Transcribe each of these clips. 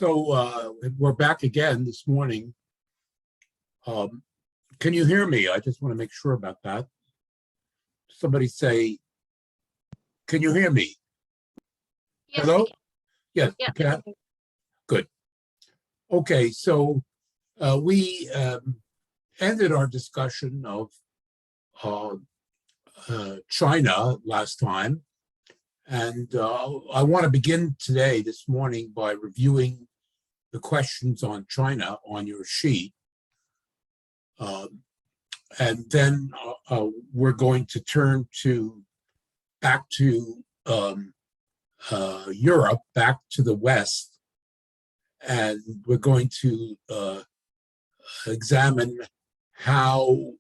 We're back again this morning. Can you hear me? I just want to make sure about that. Somebody say, can you hear me? Yes, Hello? Yes, Yeah. you can? Good. Okay, so we ended our discussion of China last time. And I want to begin today, this morning, by reviewing the questions on China on your sheet. And then we're going to turn back to Europe, back to the West. And we're going to examine how,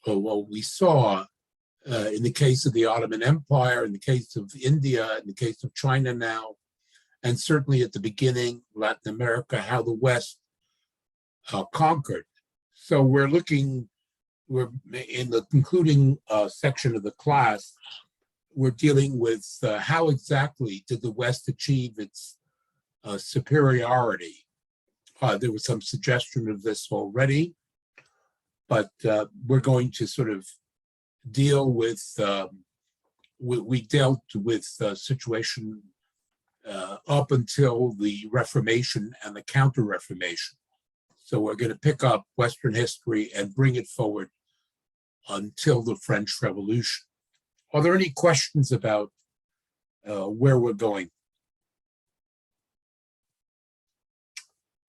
we saw in the case of the Ottoman Empire, in the case of India, in the case of China now, and certainly at the beginning, Latin America, how the West conquered. So we're in the concluding section of the class, we're dealing with how exactly did the West achieve its superiority. There was some suggestion of this already, but we're going to sort of deal with, we dealt with the situation up until the Reformation and the Counter-Reformation. So we're going to pick up Western history and bring it forward until the French Revolution. Are there any questions about where we're going?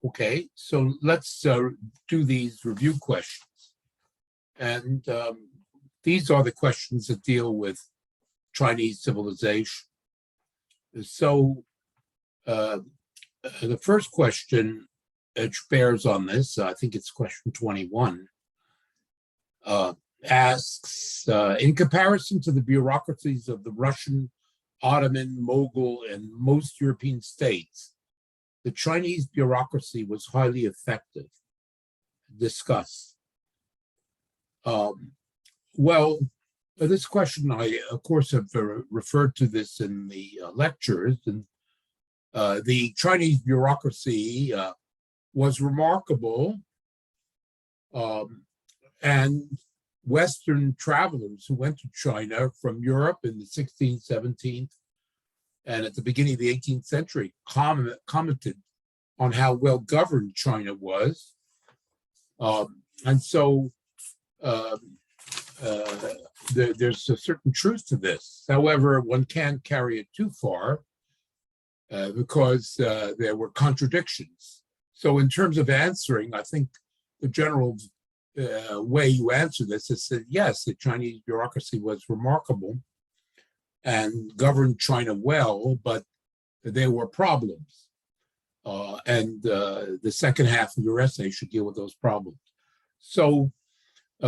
Okay, so let's do these review questions. And these are the questions that deal with Chinese civilization. So the first question, which bears on this, I think it's question 21, asks, in comparison to the bureaucracies of the Russian, Ottoman, Mughal, and most European states, the Chinese bureaucracy was highly effective. Discuss. Well, this question, I, of course, have referred to this in the lectures, and the Chinese bureaucracy was remarkable, and Western travelers who went to China from Europe in the 16th, 17th, and at the beginning of the 18th century commented on how well governed China was. And so there's a certain truth to this. However, one can't carry it too far because there were contradictions. So in terms of answering, I think the general way you answer this is that, yes, the Chinese bureaucracy was remarkable and governed China well, but there were problems. And the second half of your essay should deal with those problems. So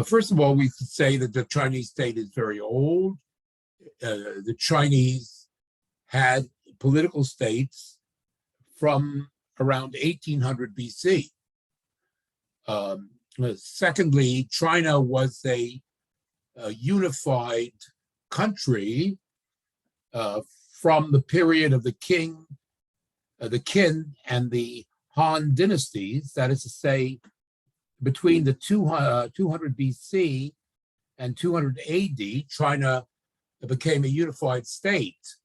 first of all, we could say that the Chinese state is very old. The Chinese had political states from around 1800 BC. Secondly, China was a unified country from the period of the Qin and the Han dynasties, that is to say, between the 200 BC and 200 AD, China became a unified state.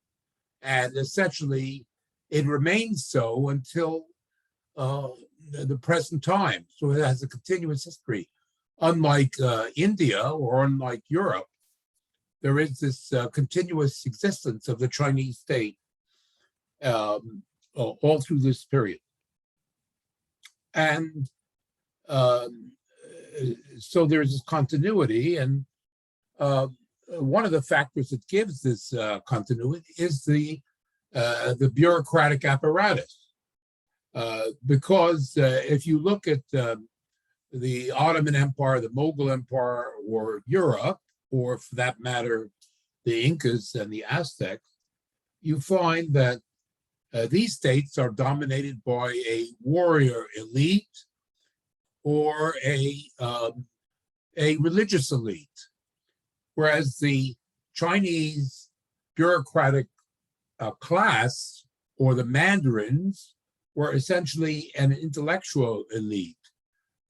And essentially, it remained so until the present time. So it has a continuous history. Unlike India or unlike Europe, there is this continuous existence of the Chinese state all through this period. And so there's this continuity, and one of the factors that gives this continuity is the bureaucratic apparatus. Because if you look at the Ottoman Empire, the Mughal Empire, or Europe, or for that matter, the Incas and the Aztecs, you find that these states are dominated by a warrior elite or a religious elite, whereas the Chinese bureaucratic class or the mandarins, were essentially an intellectual elite.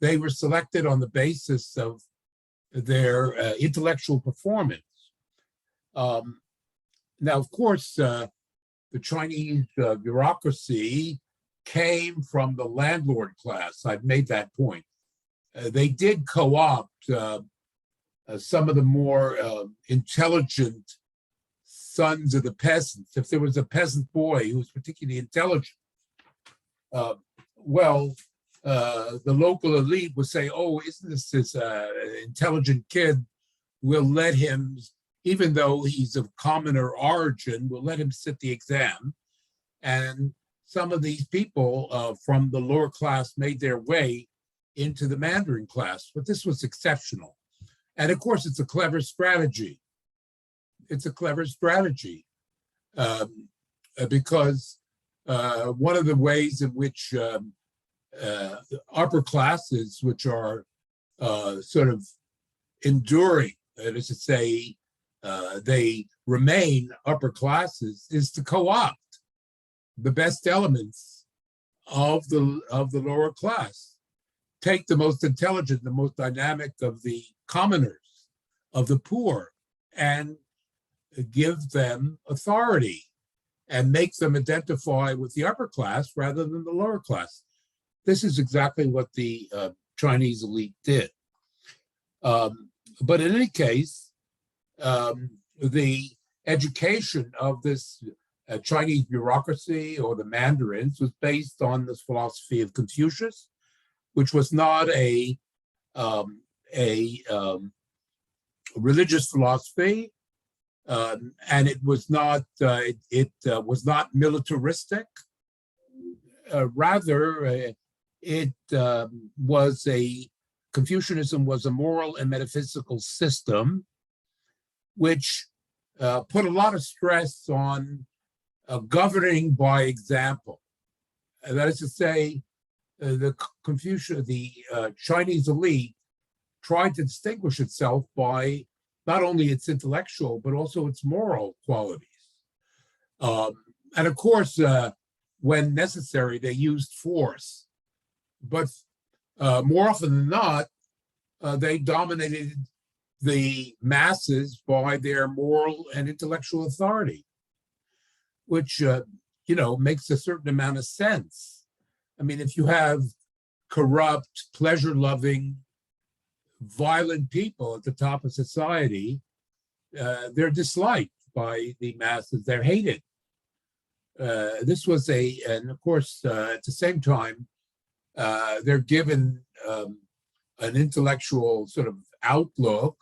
They were selected on the basis of their intellectual performance. Now, of course, the Chinese bureaucracy came from the landlord class. I've made that point. They did co-opt some of the more intelligent sons of the peasants. If there was a peasant boy who was particularly intelligent, the local elite would say, "Oh, isn't this intelligent kid? We'll let him, even though he's of commoner origin, we'll let him sit the exam." And some of these people from the lower class made their way into the Mandarin class, but this was exceptional. And of course, it's a clever strategy. It's a clever strategy because one of the ways in which upper classes, which are sort of enduring, that is to say, they remain upper classes, is to co-opt the best elements of the lower class. Take the most intelligent, the most dynamic of the commoners, of the poor, and give them authority and make them identify with the upper class rather than the lower class. This is exactly what the Chinese elite did. But in any case, the education of this Chinese bureaucracy, or the mandarins, was based on this philosophy of Confucius, which was not a religious philosophy, and it was not militaristic. Rather, Confucianism was a moral and metaphysical system which put a lot of stress on governing by example. That is to say, the Chinese elite tried to distinguish itself by not only its intellectual, but also its moral qualities. And of course, when necessary, they used force. But more often than not, they dominated the masses by their moral and intellectual authority, which, makes a certain amount of sense. I mean, if you have corrupt, pleasure-loving, violent people at the top of society, they're disliked by the masses. They're hated. And of course, at the same time, they're given an intellectual sort of outlook.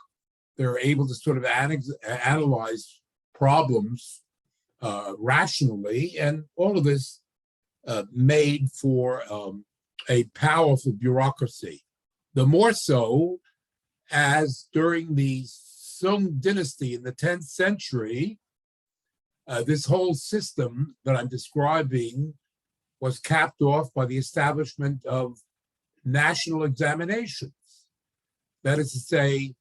They're able to sort of analyze problems rationally, and all of this made for a powerful bureaucracy. The more so as during the Sung dynasty in the 10th century, this whole system that I'm describing was capped off by the establishment of national examinations. That is to say,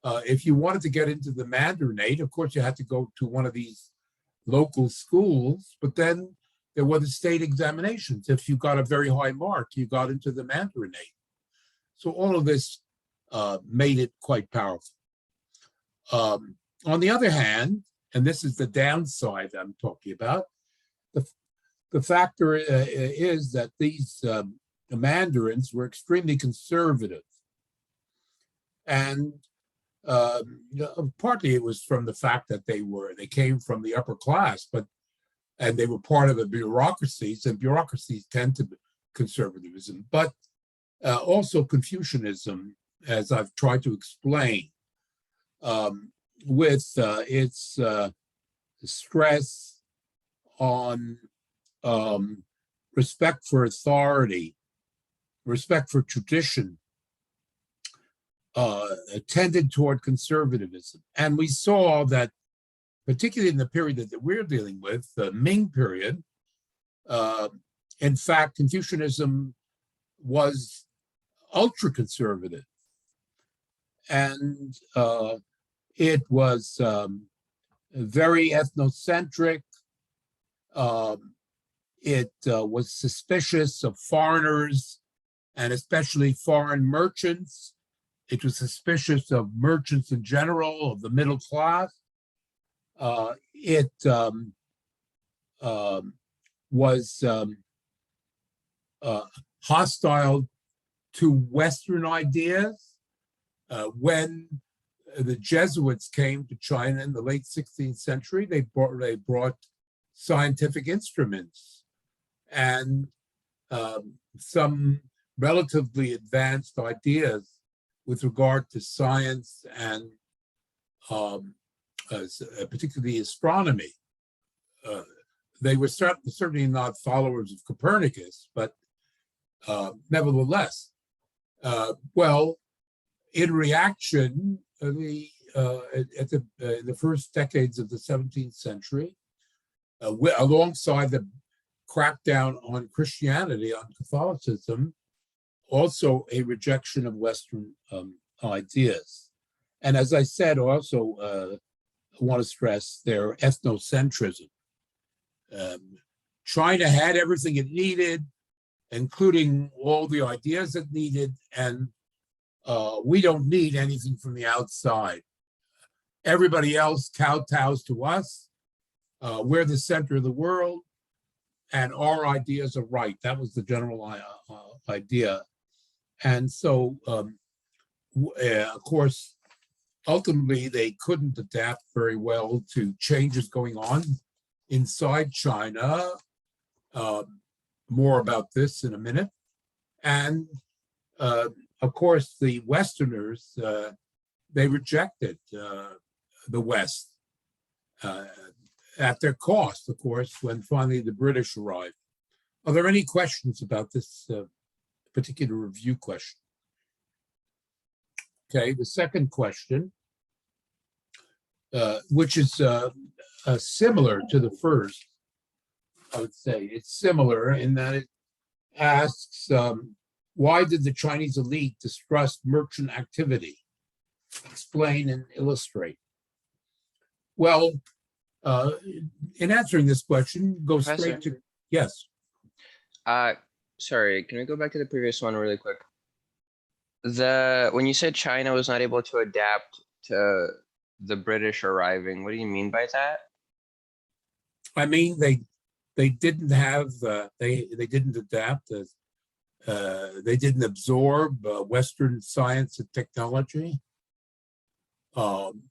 if you wanted to get into the Mandarinate, of course, you had to go to one of these local schools, but then there were the state examinations. If you got a very high mark, you got into the Mandarinate. So all of this made it quite powerful. On the other hand, and this is the downside I'm talking about, the factor is that these mandarins were extremely conservative. And partly it was from the fact that they came from the upper class, and they were part of the bureaucracies, and bureaucracies tend to be conservatism, but also Confucianism, as I've tried to explain, with its stress on respect for authority, respect for tradition, tended toward conservatism. And we saw that, particularly in the period that we're dealing with, the Ming period, in fact, Confucianism was ultra-conservative. And it was very ethnocentric. It was suspicious of foreigners and especially foreign merchants. It was suspicious of merchants in general, of the middle class. It was hostile to Western ideas. When the Jesuits came to China in the late 16th century, they brought scientific instruments and some relatively advanced ideas with regard to science and particularly astronomy. They were certainly not followers of Copernicus, but nevertheless, well, in reaction, in the first decades of the 17th century, alongside the crackdown on Christianity, on Catholicism, also a rejection of Western ideas. And as I said, also I want to stress their ethnocentrism. China had everything it needed, including all the ideas it needed, and we don't need anything from the outside. Everybody else kowtows to us. We're the center of the world, and our ideas are right. That was the general idea. And so, of course, ultimately, they couldn't adapt very well to changes going on inside China. More about this in a minute. And of course, the Westerners, they rejected the West at their cost, of course, when finally the British arrived. Are there any questions about this particular review question? Okay, the second question, which is similar to the first, I would say. It's similar in that it asks, why did the Chinese elite distrust merchant activity? Explain and illustrate. Well, in answering this question, go straight to, yes. Sorry, can we go back to the previous one really quick? When you said China was not able to adapt to the British arriving, what do you mean by that? I mean, they didn't have, they didn't adapt, they didn't absorb Western science and technology, and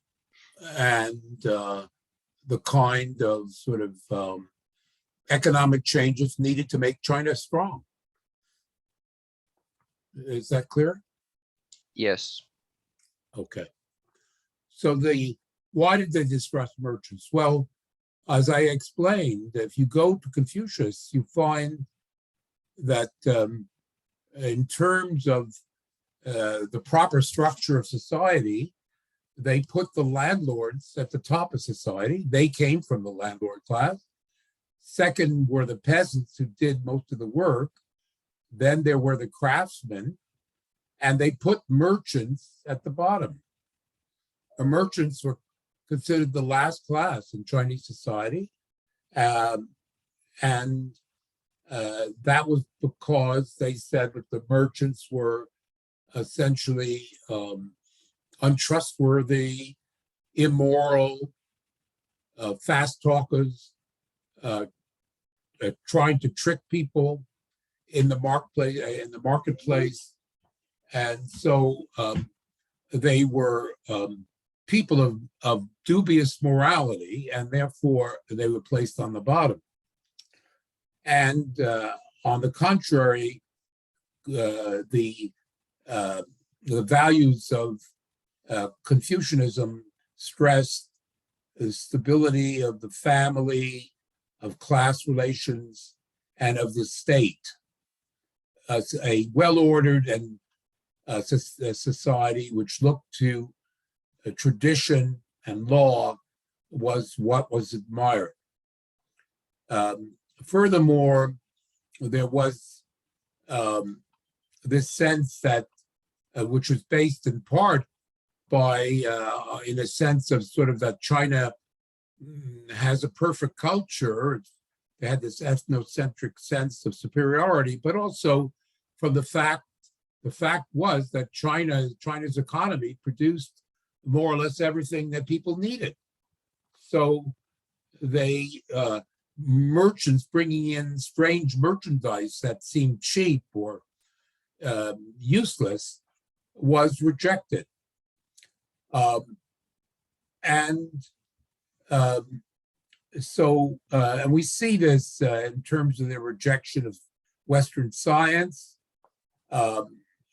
the kind of sort of economic changes needed to make China strong. Is that clear? Yes. Okay. So why did they distrust merchants? Well, as I explained, if you go to Confucius, you find that in terms of the proper structure of society, they put the landlords at the top of society. They came from the landlord class. Second were the peasants who did most of the work. Then there were the craftsmen, and they put merchants at the bottom. The merchants were considered the last class in Chinese society. And that was because they said that the merchants were essentially untrustworthy, immoral, fast talkers, trying to trick people in the marketplace. And so they were people of dubious morality, and therefore they were placed on the bottom. And on the contrary, the values of Confucianism stressed the stability of the family, of class relations, and of the state. A well-ordered and a society which looked to tradition and law was what was admired. Furthermore, there was this sense that, which was based in part by, in a sense of sort of that China has a perfect culture. They had this ethnocentric sense of superiority, but also from the fact was that China's economy produced more or less everything that people needed. So they merchants bringing in strange merchandise that seemed cheap or useless was rejected. And we see this in terms of their rejection of Western science.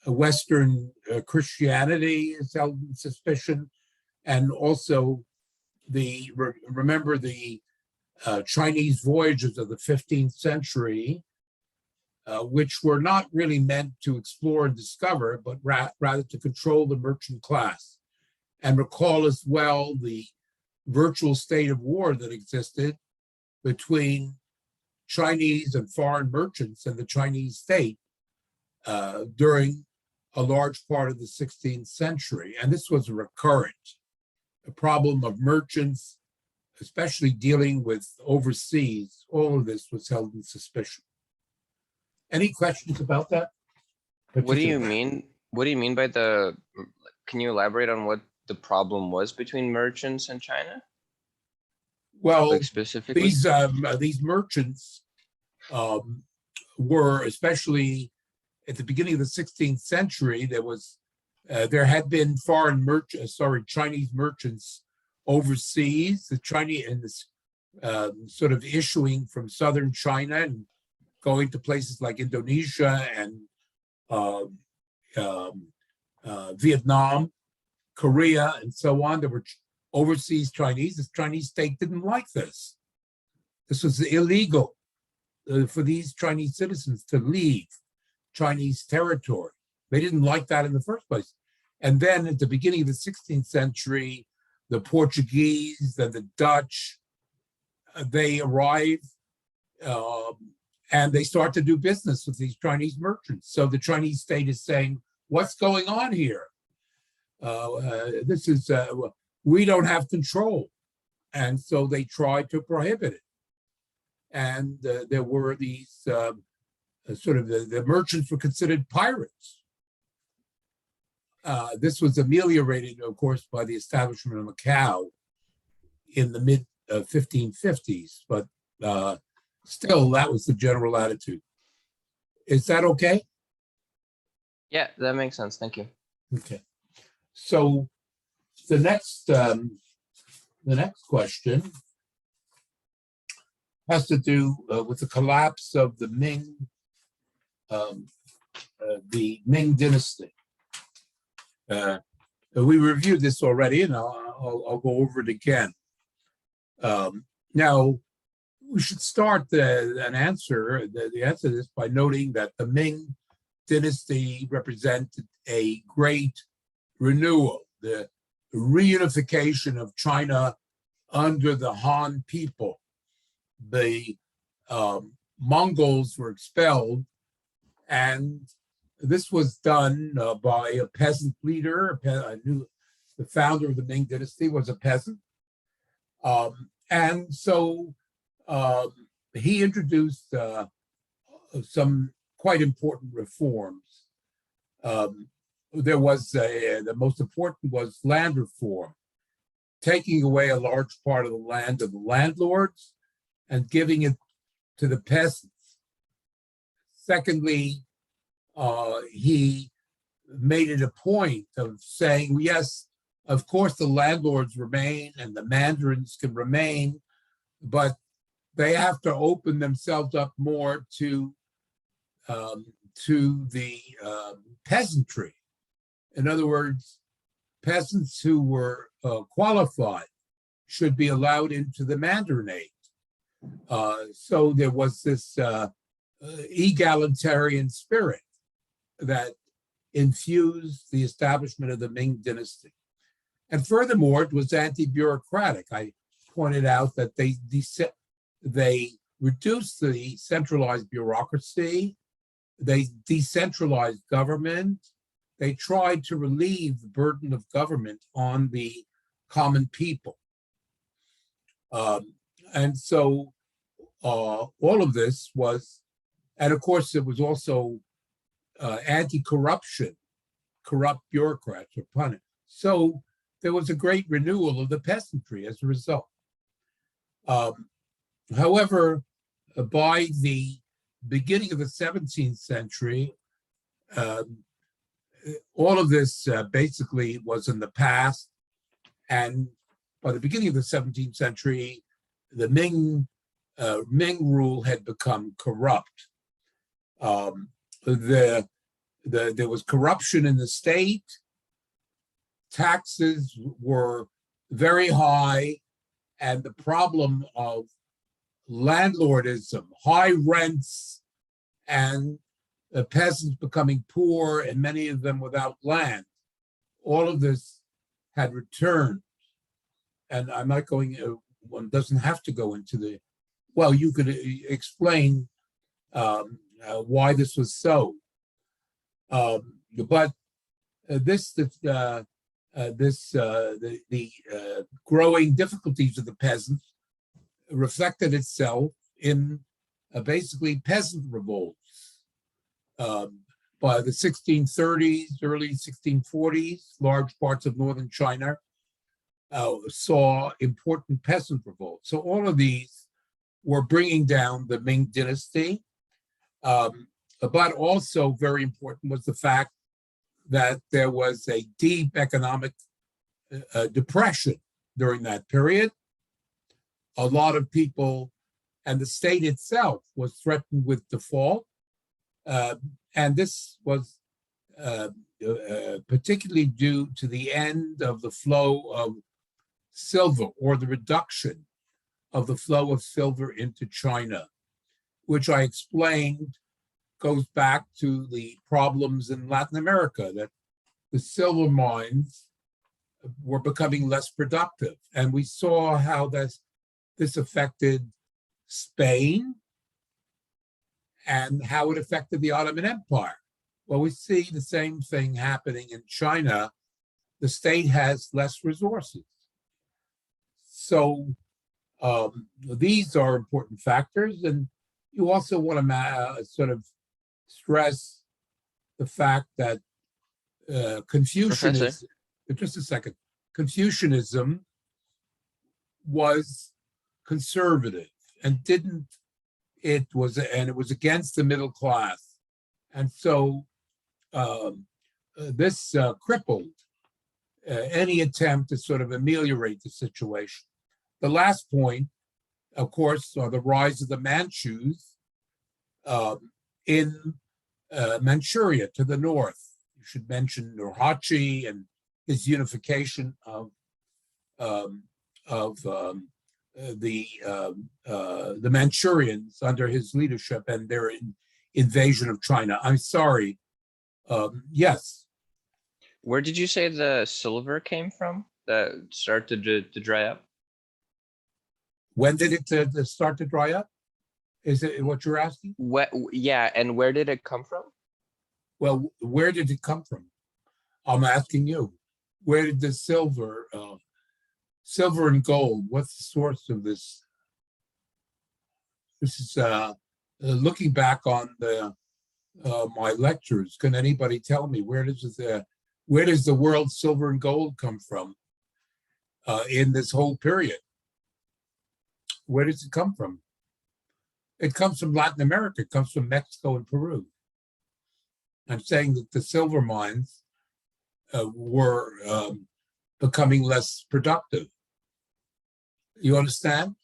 Western Christianity is held in suspicion, and also remember the Chinese voyages of the 15th century, which were not really meant to explore and discover, but rather to control the merchant class. And recall as well the virtual state of war that existed between Chinese and foreign merchants and the Chinese state during a large part of the 16th century. And this was a problem of merchants, especially dealing with overseas. All of this was held in suspicion. Any questions about that? What do you mean? What do you mean by can you elaborate on what the problem was between merchants and China? Well, like specifically, these merchants were, especially at the beginning of the 16th century, there had been Chinese merchants overseas, the Chinese and this sort of issuing from southern China and going to places like Indonesia and Vietnam, Korea, and so on. There were overseas Chinese. The Chinese state didn't like this. This was illegal for these Chinese citizens to leave Chinese territory. They didn't like that in the first place. And then at the beginning of the 16th century, the Portuguese and the Dutch, they arrive and they start to do business with these Chinese merchants. So the Chinese state is saying, what's going on here? We don't have control. And so they tried to prohibit it. And there were these the merchants were considered pirates. This was ameliorated, of course, by the establishment of Macau in the mid 1550s, but still, that was the general attitude. Is that okay? Yeah, that makes sense. Thank you. Okay. So the next question has to do with the collapse of the Ming dynasty. We reviewed this already, and I'll go over it again. Now, we should start the answer to this by noting that the Ming dynasty represented a great renewal, the reunification of China under the Han people. The Mongols were expelled, and this was done by a peasant leader. The founder of the Ming dynasty was a peasant. And so he introduced some quite important reforms. The most important was land reform, taking away a large part of the land of the landlords and giving it to the peasants. Secondly, he made it a point of saying, yes, of course, the landlords remain and the mandarins can remain, but they have to open themselves up more to the peasantry. In other words, peasants who were qualified should be allowed into the mandarinate. So there was this egalitarian spirit that infused the establishment of the Ming dynasty. And furthermore, it was anti-bureaucratic. I pointed out that they reduced the centralized bureaucracy, they decentralized government, they tried to relieve the burden of government on the common people. And so all of this was, and of course, it was also anti-corruption, corrupt bureaucrats were punished. So there was a great renewal of the peasantry as a result. However, by the beginning of the 17th century, all of this basically was in the past. And by the beginning of the 17th century, the Ming rule had become corrupt. There was corruption in the state. Taxes were very high, and the problem of landlordism, high rents, and the peasants becoming poor, and many of them without land. All of this had returned. And I'm not going, one doesn't have to go into the, well, you could explain why this was so. But the growing difficulties of the peasants reflected itself in basically peasant revolts. By the 1630s, early 1640s, large parts of northern China saw important peasant revolts. So all of these were bringing down the Ming dynasty. But also very important was the fact that there was a deep economic depression during that period. A lot of people, and the state itself was threatened with default. And this was particularly due to the end of the flow of silver, or the reduction of the flow of silver into China, which I explained goes back to the problems in Latin America, that the silver mines were becoming less productive. And we saw how this affected Spain and how it affected the Ottoman Empire. Well, we see the same thing happening in China. The state has less resources. So these are important factors. And you also want to sort of stress the fact that Confucianism, just a second, Confucianism was conservative and it was against the middle class. And so this crippled any attempt to sort of ameliorate the situation. The last point, of course, are the rise of the Manchus in Manchuria to the north. You should mention Nurhaci and his unification of the Manchurians under his leadership and their invasion of China. I'm sorry. Yes. Where did you say the silver came from that started to dry up? When did it start to dry up? Is it what you're asking? Yeah, and where did it come from? Well, where did it come from? I'm asking you. Where did the silver and gold, what's the source of this? This is looking back on my lectures. Can anybody tell me where does the world silver and gold come from in this whole period? Where does it come from? It comes from Latin America. It comes from Mexico and Peru. I'm saying that the silver mines were becoming less productive. You understand?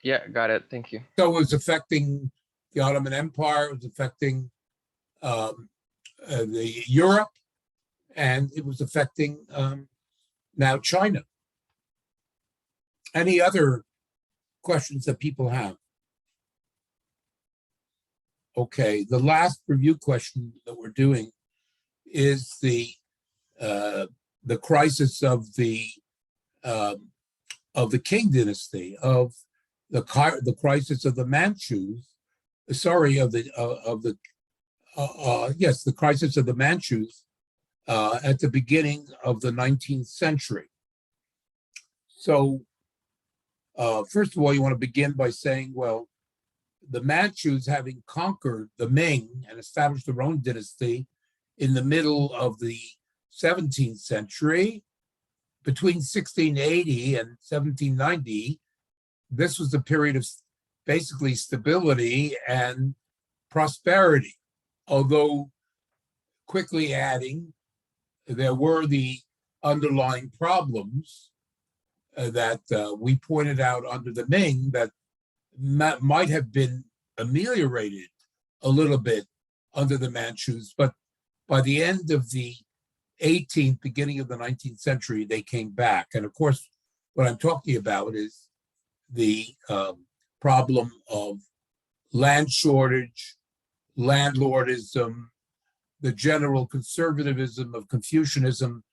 Yeah, got it. Thank you. So it was affecting the Ottoman Empire. It was affecting the Europe, and it was affecting now China. Any other questions that people have? Okay, the last review question that we're doing is the crisis of the Qing dynasty, of the crisis of the Manchus. Sorry, the crisis of the Manchus at the beginning of the 19th century. So, first of all, you want to begin by saying, well, the Manchus, having conquered the Ming and established their own dynasty in the middle of the 17th century, between 1680 and 1790, this was a period of basically stability and prosperity, although quickly adding there were the underlying problems that we pointed out under the Ming that might have been ameliorated a little bit under the Manchus, but by the end of the 18th, beginning of the 19th century, they came back. And of course, what I'm talking about is the problem of land shortage, landlordism, the general conservatism of Confucianism,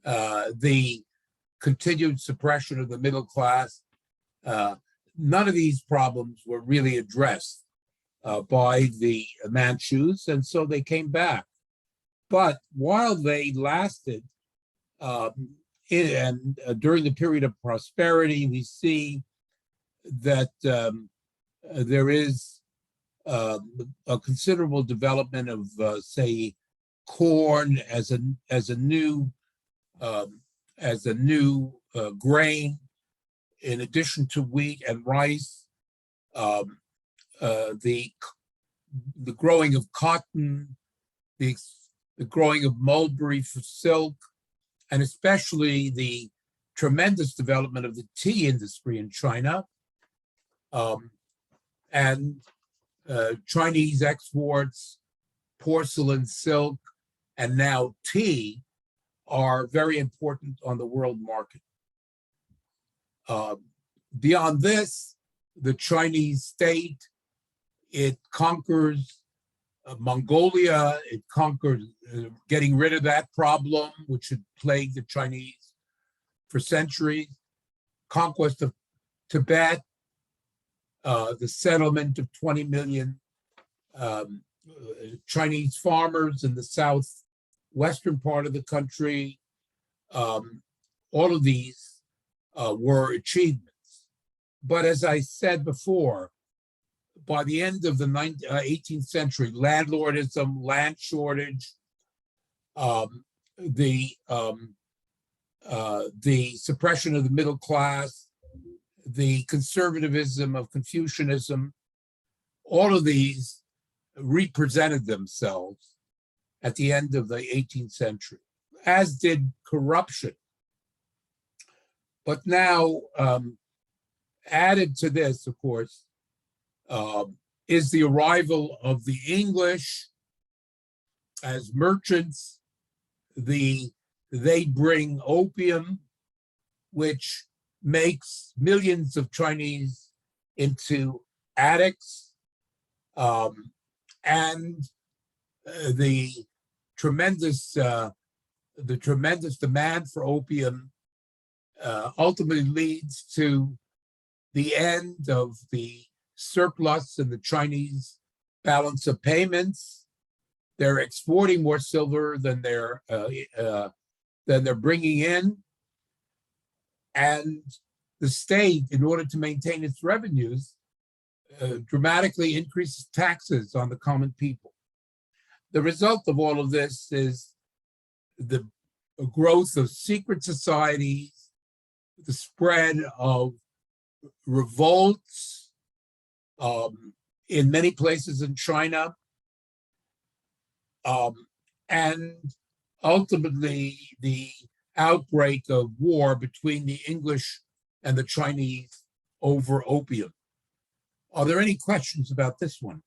the continued suppression of the middle class. None of these problems were really addressed by the Manchus, and so they came back. But while they lasted, during the period of prosperity, we see that there is a considerable development of, say, corn as a new grain, in addition to wheat and rice. The growing of cotton, the growing of mulberry for silk, and especially the tremendous development of the tea industry in China. And Chinese exports, porcelain, silk, and now tea are very important on the world market. Beyond this, the Chinese state, it conquers Mongolia, it conquered getting rid of that problem, which had plagued the Chinese for centuries, conquest of Tibet, the settlement of 20 million Chinese farmers in the southwestern part of the country. All of these were achievements. But as I said before, by the end of the 18th century, landlordism, land shortage, the suppression of the middle class, the conservatism of Confucianism, all of these represented themselves at the end of the 18th century, as did corruption. But now, added to this, of course, is the arrival of the English as merchants. They bring opium, which makes millions of Chinese into addicts, and the tremendous demand for opium ultimately leads to the end of the surplus in the Chinese balance of payments. They're exporting more silver than they're bringing in, and the state, in order to maintain its revenues, dramatically increases taxes on the common people. The result of all of this is the growth of secret societies, the spread of revolts in many places in China, and ultimately the outbreak of war between the English and the Chinese over opium. Are there any questions about this one?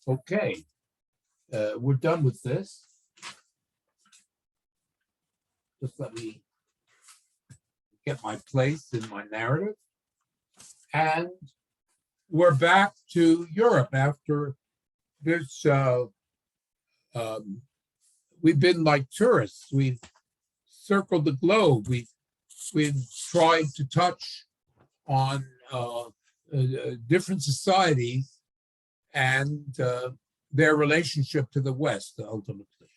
Okay, we're done with this. Just let me get my place in my narrative. And we're back to Europe after this. We've been like tourists. We've circled the globe. We've tried to touch on different societies and their relationship to the West, ultimately.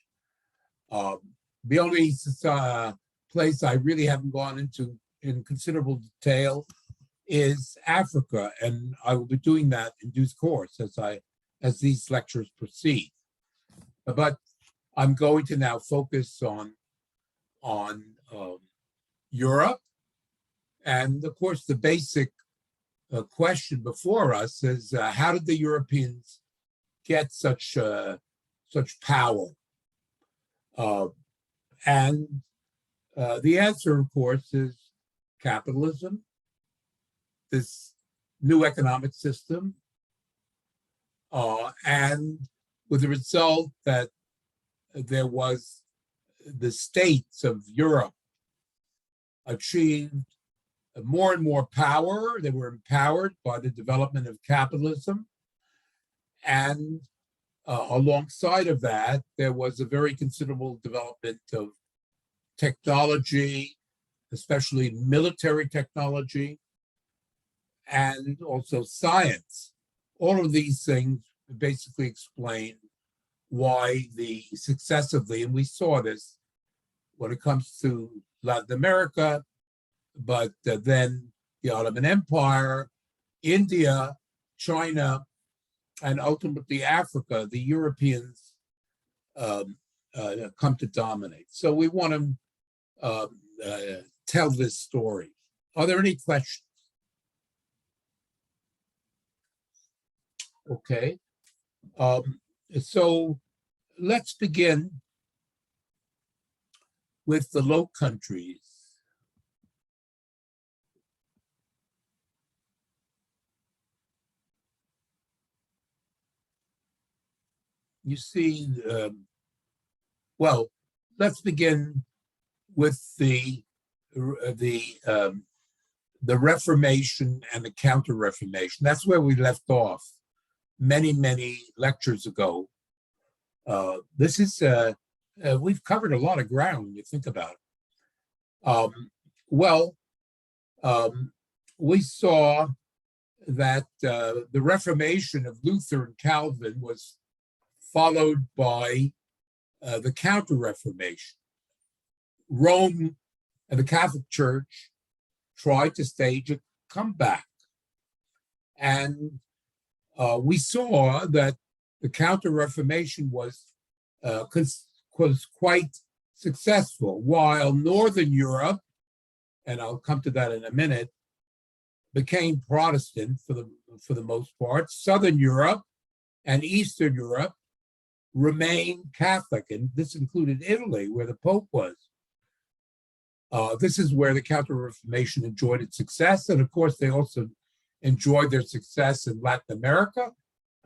The only place I really haven't gone into in considerable detail is Africa, and I will be doing that in due course as these lectures proceed. But I'm going to now focus on Europe, and of course the basic question before us is how did the Europeans get such power? And the answer, of course, is capitalism, this new economic system, and with the result that there was the states of Europe achieved more and more power. They were empowered by the development of capitalism. And alongside of that, there was a very considerable development of technology, especially military technology, and also science. All of these things basically explain why the successively, and we saw this when it comes to Latin America, but then the Ottoman Empire, India, China, and ultimately Africa, the Europeans come to dominate. So we want to tell this story. Are there any questions? Okay. So let's begin with the Low Countries. You see, well, let's begin with the Reformation and the Counter-Reformation. That's where we left off many lectures ago. This is we've covered a lot of ground when you think about it. We saw that the Reformation of Luther and Calvin was followed by the Counter-Reformation. Rome and the Catholic Church tried to stage a comeback. And we saw that the Counter-Reformation was quite successful, while Northern Europe, and I'll come to that in a minute, became Protestant for the most part. Southern Europe and Eastern Europe remained Catholic, and this included Italy, where the Pope was. This is where the Counter-Reformation enjoyed its success, and of course they also enjoyed their success in Latin America,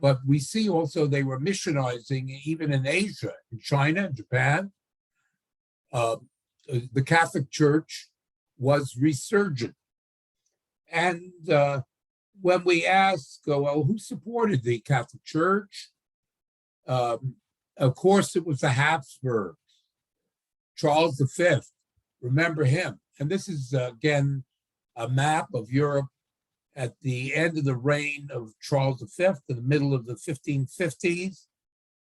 but we see also they were missionizing even in Asia, in China, Japan. The Catholic Church was resurgent. And when we ask, well, who supported the Catholic Church? Of course, it was the Habsburgs. Charles V, remember him. And this is, again, a map of Europe at the end of the reign of Charles V, in the middle of the 1550s.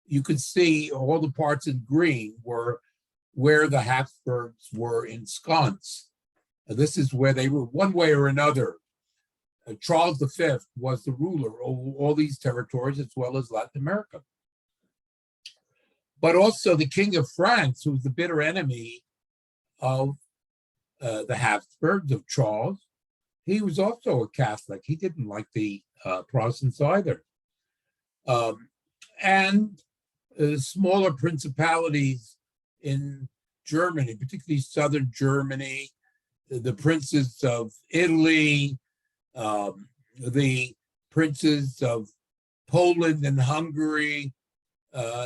You could see all the parts in green were where the Habsburgs were ensconced. This is where they were, one way or another. Charles V was the ruler over all these territories, as well as Latin America. But also the King of France, who was the bitter enemy of the Habsburgs, of Charles, he was also a Catholic. He didn't like the Protestants either. And smaller principalities in Germany, particularly southern Germany, the princes of Italy, the princes of Poland and Hungary,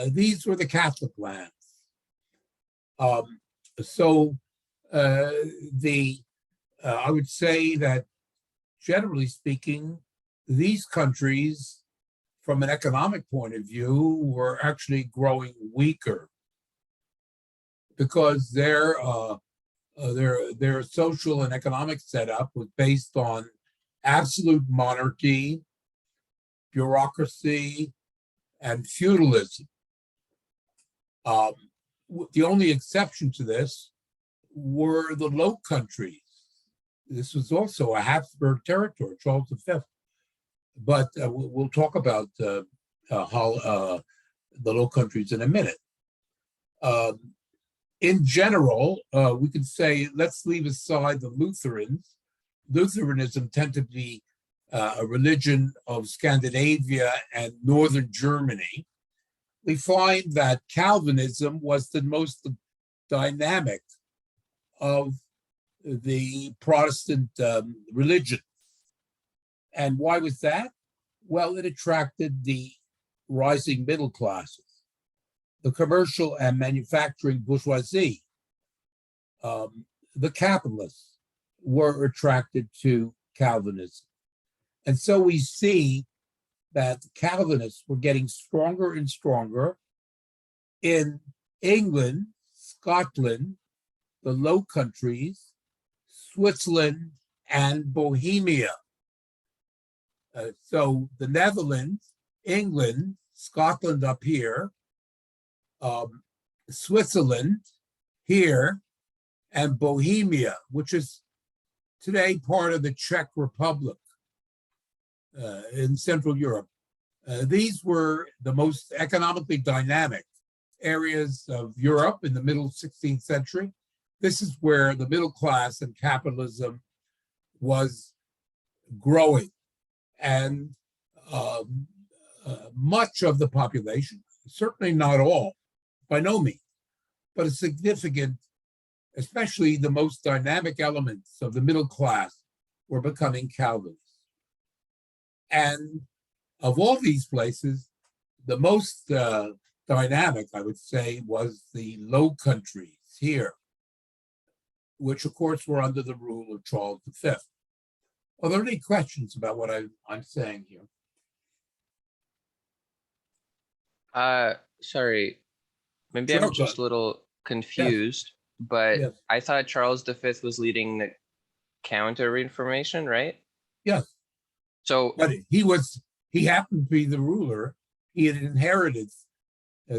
these were the Catholic lands. I would say that, generally speaking, these countries, from an economic point of view, were actually growing weaker because their social and economic setup was based on absolute monarchy, bureaucracy, and feudalism. The only exception to this were the Low Countries, This was also a Habsburg territory, Charles V. But we'll talk about how the Low Countries in a minute. In general, we could say, let's leave aside the Lutherans. Lutheranism tended to be a religion of Scandinavia and northern Germany. We find that Calvinism was the most dynamic of the Protestant religion. And why was that? Well, it attracted the rising middle classes, the commercial and manufacturing bourgeoisie. The capitalists were attracted to Calvinism. And so we see that Calvinists were getting stronger and stronger in England, Scotland, the Low Countries, Switzerland, and Bohemia. So the Netherlands, England, Scotland up here, Switzerland here, and Bohemia, which is today part of the Czech Republic in Central Europe. These were the most economically dynamic areas of Europe in the middle 16th century. This is where the middle class and capitalism was growing. And much of the population, certainly not all, by no means, but a significant, especially the most dynamic elements of the middle class were becoming Calvinists. And of all these places, the most dynamic, I would say, was the Low Countries here, which of course were under the rule of Charles V. Are there any questions about what I'm saying here? Sorry, maybe Sure, I'm just a little confused, but Yes. I thought Charles V was leading the Counter-Reformation, right? Yes, So, but he happened to be the ruler. He had inherited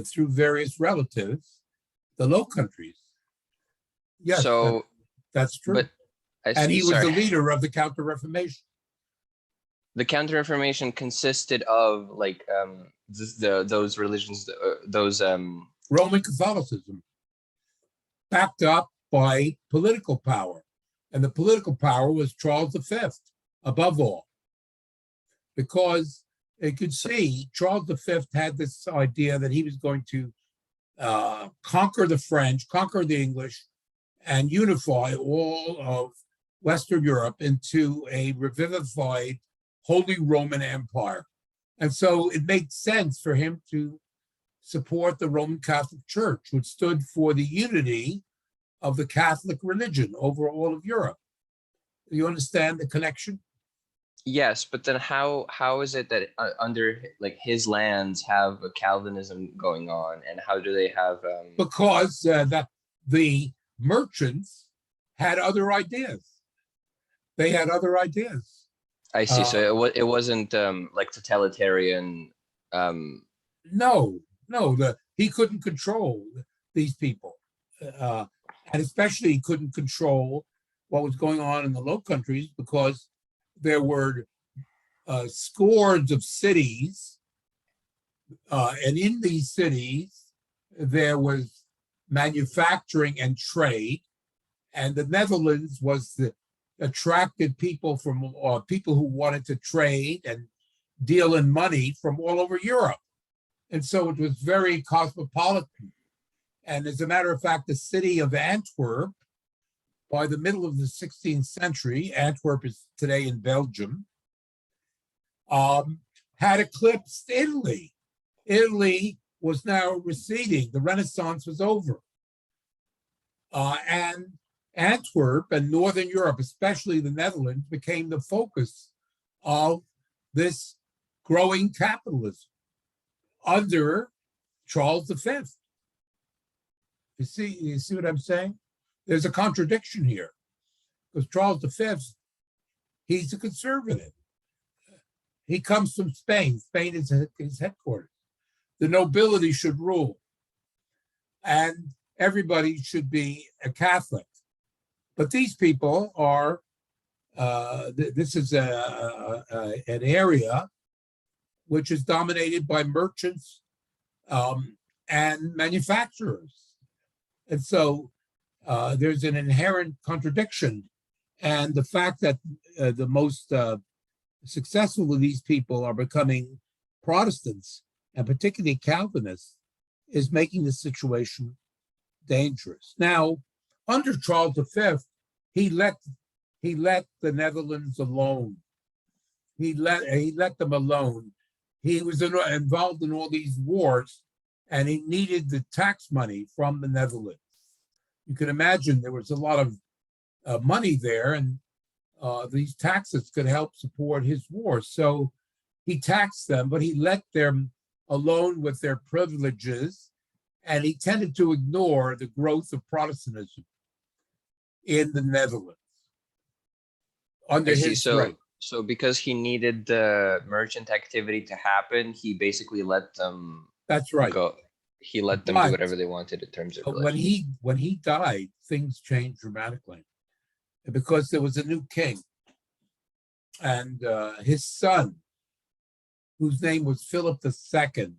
through various relatives the Low Countries. Yes, so, that's true. but I And see, he was the sorry. leader of the Counter-Reformation. The Counter-Reformation consisted of like those religions, those Roman Catholicism, backed up by political power. And the political power was Charles V, above all. Because you could see Charles V had this idea that he was going to conquer the French, conquer the English, and unify all of Western Europe into a revivified Holy Roman Empire. And so it made sense for him to support the Roman Catholic Church, which stood for the unity of the Catholic religion over all of Europe. Do you understand the connection? yes, but then how is it that under like his lands have a Calvinism going on, and how do they have Because that the merchants had other ideas. They had other ideas. I see. So it wasn't like totalitarian. No, he couldn't control these people, and especially he couldn't control what was going on in the Low Countries because there were scores of cities, and in these cities there was manufacturing and trade, and the Netherlands was the attracted people from people who wanted to trade and deal in money from all over Europe. And so it was very cosmopolitan. And as a matter of fact, the city of Antwerp, by the middle of the 16th century, Antwerp is today in Belgium, had eclipsed Italy. Italy was now receding. The Renaissance was over. And Antwerp and Northern Europe, especially the Netherlands, became the focus of this growing capitalism under Charles V. You see what I'm saying? There's a contradiction here because Charles V, he's a conservative. He comes from Spain. Spain is his headquarters. The nobility should rule, and everybody should be a Catholic. But these people are This is an area which is dominated by merchants and manufacturers. And so there's an inherent contradiction. And the fact that the most successful of these people are becoming Protestants, and particularly Calvinists, is making the situation dangerous. Now, under Charles V, he let the Netherlands alone. He let them alone. He was involved in all these wars, and he needed the tax money from the Netherlands. You can imagine there was a lot of money there, and these taxes could help support his war. So he taxed them, but he let them alone with their privileges, and he tended to ignore the growth of Protestantism in the Netherlands under his reign. So because he needed the merchant activity to happen, he basically let them That's right. go. He let them do whatever they wanted in terms of religion. When he died, things changed dramatically because there was a new king, and his son, whose name was Philip II.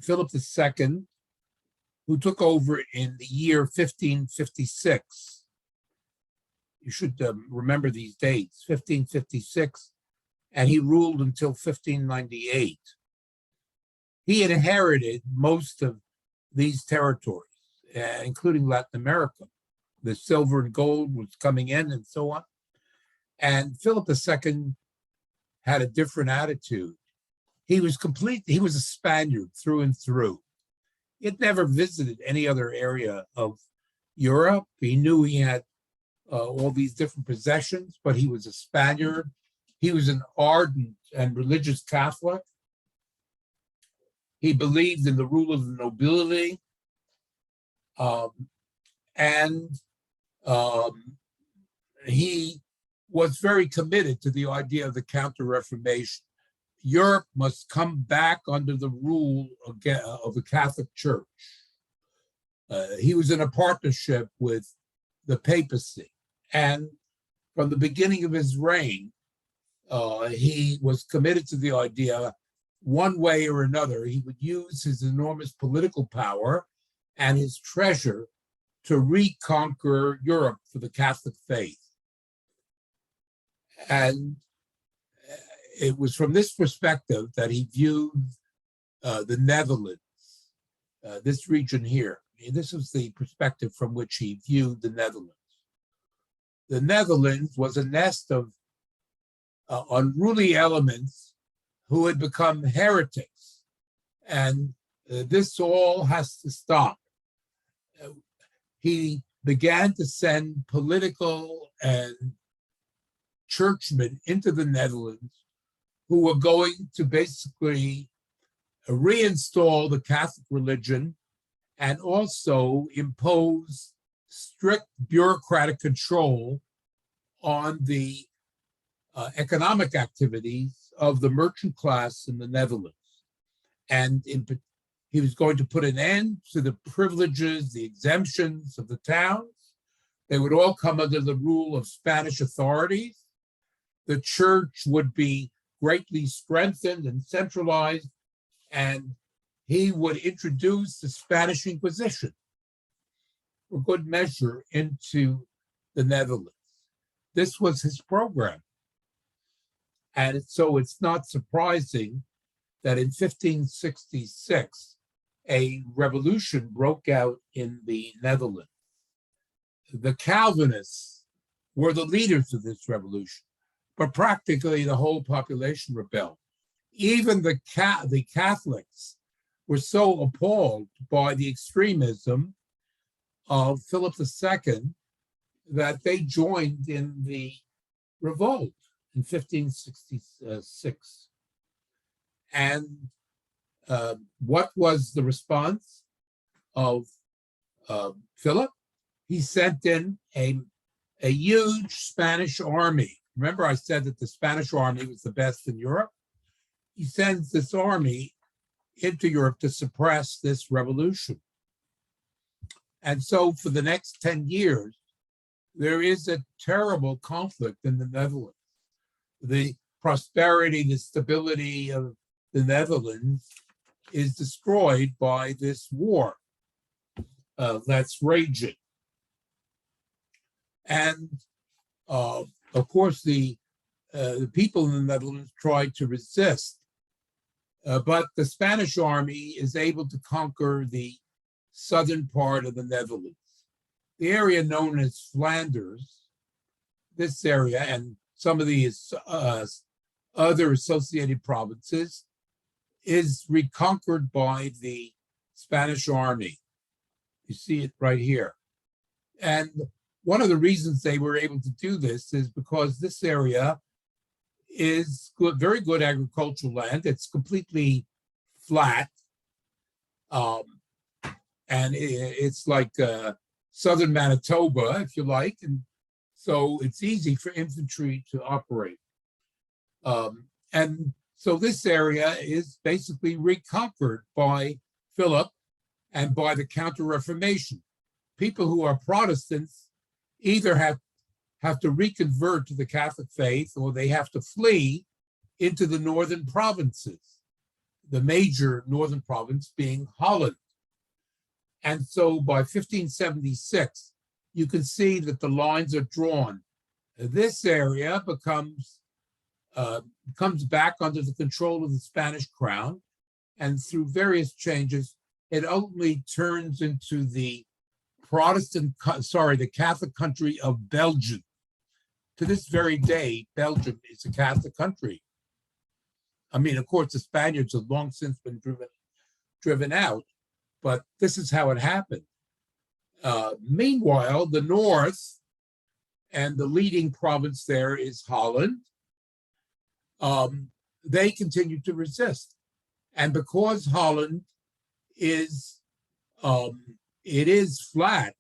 Philip II, who took over in the year 1556. You should remember these dates, 1556, and he ruled until 1598. He inherited most of these territories, including Latin America. The silver and gold was coming in and so on. And Philip II had a different attitude. He was a Spaniard through and through. He had never visited any other area of Europe. He knew he had all these different possessions, but he was a Spaniard. He was an ardent and religious Catholic. He believed in the rule of the nobility, and he was very committed to the idea of the Counter-Reformation. Europe must come back under the rule of the Catholic Church. He was in a partnership with the papacy. And from the beginning of his reign, he was committed to the idea, one way or another, he would use his enormous political power and his treasure to reconquer Europe for the Catholic faith. And it was from this perspective that he viewed the Netherlands, this region here. This was the perspective from which he viewed the Netherlands. The Netherlands was a nest of unruly elements who had become heretics, and this all has to stop. He began to send political and churchmen into the Netherlands who were going to basically reinstall the Catholic religion and also impose strict bureaucratic control on the economic activities of the merchant class in the Netherlands. And he was going to put an end to the privileges, the exemptions of the towns. They would all come under the rule of Spanish authorities. The church would be greatly strengthened and centralized, and he would introduce the Spanish Inquisition for good measure into the Netherlands. This was his program. And so it's not surprising that in 1566, a revolution broke out in the Netherlands. The Calvinists were the leaders of this revolution, but practically the whole population rebelled. Even the Catholics were so appalled by the extremism of Philip II that they joined in the revolt in 1566. And what was the response of Philip? He sent in a huge Spanish army. Remember, I said that the Spanish army was the best in Europe? He sends this army into Europe to suppress this revolution. And so for the next 10 years, there is a terrible conflict in the Netherlands. The prosperity, the stability of the Netherlands is destroyed by this war that's raging. And of course, the people in the Netherlands tried to resist, but the Spanish army is able to conquer the southern part of the Netherlands. The area known as Flanders, this area, and some of these other associated provinces, is reconquered by the Spanish army. You see it right here. And one of the reasons they were able to do this is because this area is good, very good agricultural land. It's completely flat. And it's like southern Manitoba, if you like. And so it's easy for infantry to operate. And so this area is basically reconquered by Philip and by the Counter-Reformation. People who are Protestants either have to reconvert to the Catholic faith, or they have to flee into the northern provinces, the major northern province being Holland. And so by 1576, you can see that the lines are drawn. This area comes back under the control of the Spanish crown, and through various changes, it ultimately turns into the the Catholic country of Belgium. To this very day, Belgium is a Catholic country. I mean, of course, the Spaniards have long since been driven out, but this is how it happened. Meanwhile, the north, and the leading province there is Holland, they continue to resist. And because Holland is, it is flat,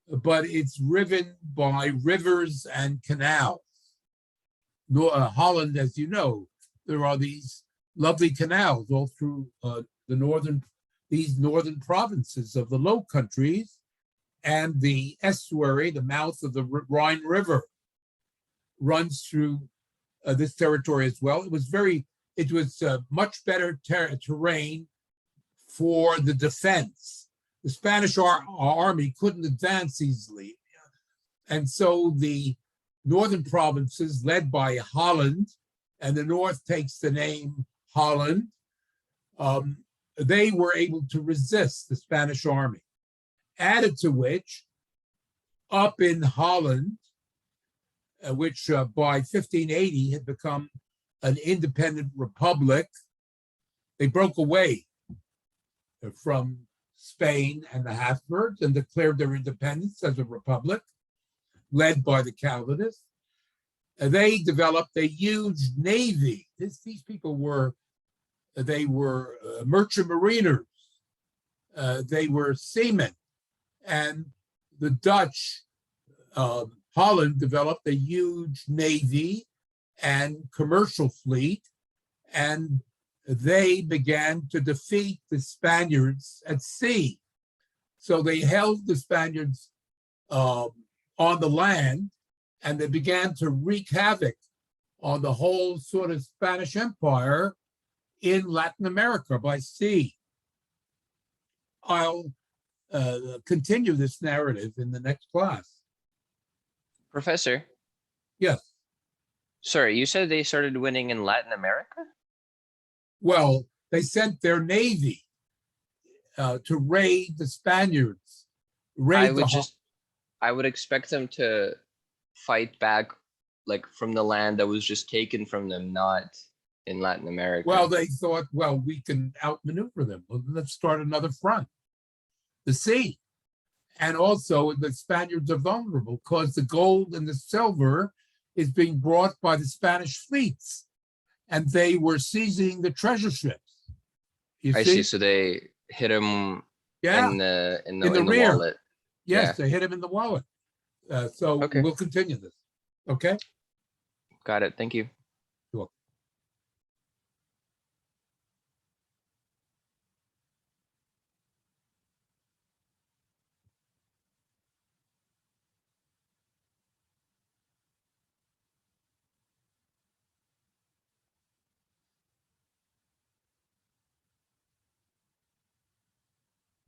but it's riven by rivers and canals. Holland, as you know, there are these lovely canals all through these northern provinces of the Low Countries, and the estuary, the mouth of the Rhine River, runs through this territory as well. It was much better terrain for the defense. The Spanish army couldn't advance easily. And so the northern provinces, led by Holland, and the north takes the name Holland, they were able to resist the Spanish army. Added to which, up in Holland, which by 1580 had become an independent republic, they broke away from Spain and the Habsburgs and declared their independence as a republic, led by the Calvinists. They developed a huge navy. These people were merchant mariners. They were seamen. And the Dutch, Holland developed a huge navy and commercial fleet, and they began to defeat the Spaniards at sea. So they held the Spaniards on the land, and they began to wreak havoc on the whole sort of Spanish Empire in Latin America by sea. I'll continue this narrative in the next class. Professor, Yes. sorry, you said they started winning in Latin America? Well, they sent their navy to raid the Spaniards. I would expect them to fight back, like from the land that was just taken from them, not in Latin America. Well, they thought, well, we can outmaneuver them. Well, let's start another front. The sea. And also the Spaniards are vulnerable because the gold and the silver is being brought by the Spanish fleets, and they were seizing the treasure ships. I see. So they hit him in the rear. wallet. Yes, they hit him in the wallet. So Okay. we'll continue this. Okay. Got it. Thank you.